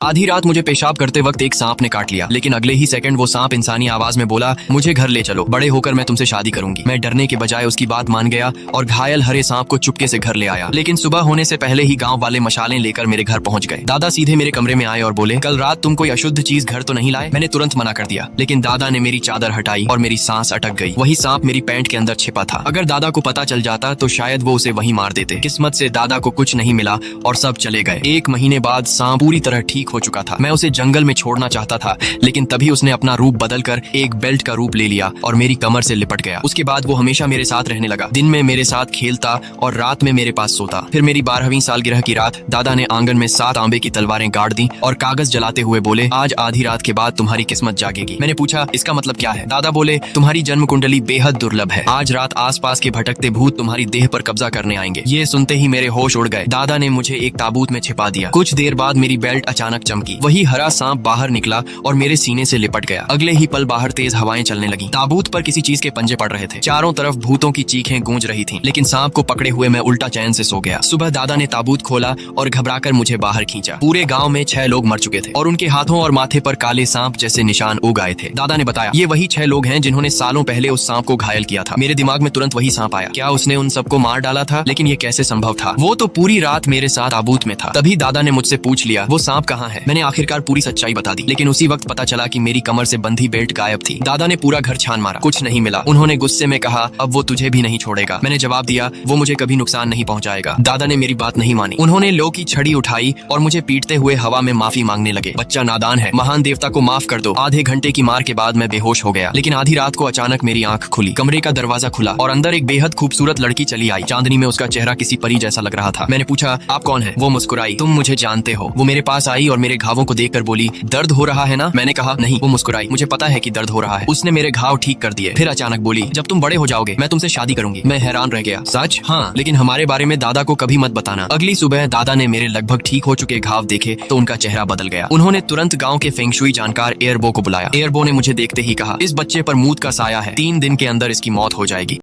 आधी रात मुझे पेशाब करते वक्त एक सांप ने काट लिया, लेकिन अगले ही सेकंड वो सांप इंसानी आवाज में बोला, मुझे घर ले चलो, बड़े होकर मैं तुमसे शादी करूंगी। मैं डरने के बजाय उसकी बात मान गया और घायल हरे सांप को चुपके से घर ले आया। लेकिन सुबह होने से पहले ही गाँव वाले मशालें लेकर मेरे घर पहुंच गए। दादा सीधे मेरे कमरे में आए और बोले, कल रात तुम कोई अशुद्ध चीज घर तो नहीं लाए? मैंने तुरंत मना कर दिया, लेकिन दादा ने मेरी चादर हटाई और मेरी सांस अटक गई। वही सांप मेरी पैंट के अंदर छिपा था। अगर दादा को पता चल जाता तो शायद वो उसे वहीं मार देते। किस्मत से दादा को कुछ नहीं मिला और सब चले गए। 1 महीने बाद सांप पूरी तरह ठीक हो चुका था। मैं उसे जंगल में छोड़ना चाहता था, लेकिन तभी उसने अपना रूप बदलकर एक बेल्ट का रूप ले लिया और मेरी कमर से लिपट गया। उसके बाद वो हमेशा मेरे साथ रहने लगा, दिन में मेरे साथ खेलता और रात में मेरे पास सोता। फिर मेरी 12वीं सालगिरह की रात दादा ने आंगन में 7 तांबे की तलवारें गाड़ दी और कागज जलाते हुए बोले, आज आधी रात के बाद तुम्हारी किस्मत जागेगी। मैंने पूछा, इसका मतलब क्या है? दादा बोले, तुम्हारी जन्म कुंडली बेहद दुर्लभ है। आज रात आसपास के भटकते भूत तुम्हारी देह पर कब्जा करने आएंगे। ये सुनते ही मेरे होश उड़ गए। दादा ने मुझे एक ताबूत में छिपा दिया। कुछ देर बाद मेरी बेल्ट अचानक चमकी। वही हरा सांप बाहर निकला और मेरे सीने से लिपट गया। अगले ही पल बाहर तेज हवाएं चलने लगी। ताबूत पर किसी चीज के पंजे पड़ रहे थे। चारों तरफ भूतों की चीखें गूंज रही थीं, लेकिन सांप को पकड़े हुए मैं उल्टा चैन से सो गया। सुबह दादा ने ताबूत खोला और घबराकर मुझे बाहर खींचा। पूरे गांव में 6 लोग मर चुके थे और उनके हाथों और माथे पर काले सांप जैसे निशान उग आए थे। दादा ने बताया, ये वही 6 लोग हैं जिन्होंने सालों पहले उस सांप को घायल किया था। मेरे दिमाग में तुरंत वही सांप आया। क्या उसने उन सबको मार डाला था? लेकिन ये कैसे संभव था? वो तो पूरी रात मेरे साथ ताबूत में था। तभी दादा ने मुझसे पूछ लिया, वो सांप कहाँ है? मैंने आखिरकार पूरी सच्चाई बता दी, लेकिन उसी वक्त पता चला कि मेरी कमर से बंधी बेल्ट गायब थी। दादा ने पूरा घर छान मारा, कुछ नहीं मिला। उन्होंने गुस्से में कहा, अब वो तुझे भी नहीं छोड़ेगा। मैंने जवाब दिया, वो मुझे कभी नुकसान नहीं पहुंचाएगा। दादा ने मेरी बात नहीं मानी। उन्होंने लोहे की छड़ी उठाई और मुझे पीटते हुए हवा में माफी मांगने लगे। बच्चा नादान है, महान देवता को माफ कर दो। आधे घंटे की मार के बाद मैं बेहोश हो गया, लेकिन आधी रात को अचानक मेरी आंख खुली। कमरे का दरवाजा खुला और अंदर एक बेहद खूबसूरत लड़की चली आई। चांदनी में उसका चेहरा किसी परी जैसा लग रहा था। मैंने पूछा, आप कौन है? वो मुस्कुराई, तुम मुझे जानते हो? वो मेरे पास आई और मेरे घावों को देखकर बोली, दर्द हो रहा है ना? मैंने कहा, नहीं। वो मुस्कुराई, मुझे पता है कि दर्द हो रहा है। उसने मेरे घाव ठीक कर दिए। फिर अचानक बोली, जब तुम बड़े हो जाओगे मैं तुमसे शादी करूंगी। मैं हैरान रह गया, सच? हाँ, लेकिन हमारे बारे में दादा को कभी मत बताना। अगली सुबह दादा ने मेरे लगभग ठीक हो चुके घाव देखे तो उनका चेहरा बदल गया। उन्होंने तुरंत गांव के फेंगशुई जानकार एयरबो को बुलाया। एयरबो ने मुझे देखते ही कहा, इस बच्चे पर मूत का साया है, 3 दिन के अंदर इसकी मौत हो जाएगी।